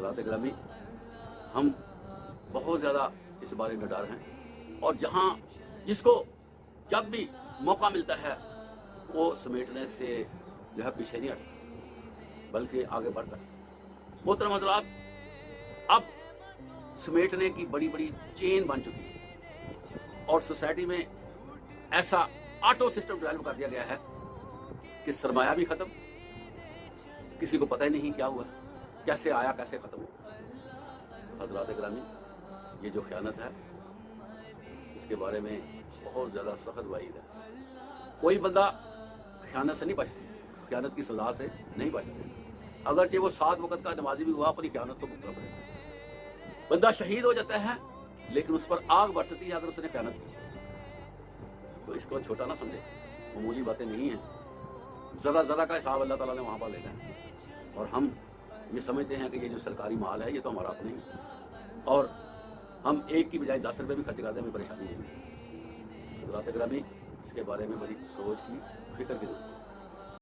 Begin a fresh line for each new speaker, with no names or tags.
حضرات گرامی، ہم بہت زیادہ اس بارے میں ڈر ہیں، اور جس کو جب بھی موقع ملتا ہے وہ سمیٹنے سے جو ہے پیچھے نہیں ہٹتا بلکہ آگے بڑھ کر۔ محترم حضرات، اب سمیٹنے کی بڑی بڑی چین بن چکی ہے اور سوسائٹی میں ایسا آٹو سسٹم ڈیولپ کر دیا گیا ہے کہ سرمایہ بھی ختم، کسی کو پتہ ہی نہیں کیا ہوا، کیسے آیا کیسے ختم ہوا۔ حضرات گرامی، یہ جو خیانت ہے اس کے بارے میں بہت زیادہ سخت وعید ہے۔ کوئی بندہ خیانت سے نہیں بچ سکتا، خیانت کی سزا سے نہیں بچ سکتا، اگرچہ وہ 7 وقت کا نمازی بھی ہوا، اپنی خیانت کو بھگتنا پڑے گا۔ بندہ شہید ہو جاتا ہے لیکن اس پر آگ برستی ہے اگر اس نے خیانت کی، تو اس کو چھوٹا نہ سمجھے، معمولی باتیں نہیں ہیں۔ ذرا ذرا کا حساب اللہ تعالیٰ نے وہاں پر لینا ہے، اور ہم یہ سمجھتے ہیں کہ یہ جو سرکاری مال ہے یہ تو ہمارا اپنا ہی ہے، اور ہم 1 کی بجائے 10 روپے بھی خرچ کرتے ہیں، ہمیں پریشانی نہیں ہے۔ حضرات گرامی، اس کے بارے میں بڑی سوچ کی، فکر کی ضرورت ہے۔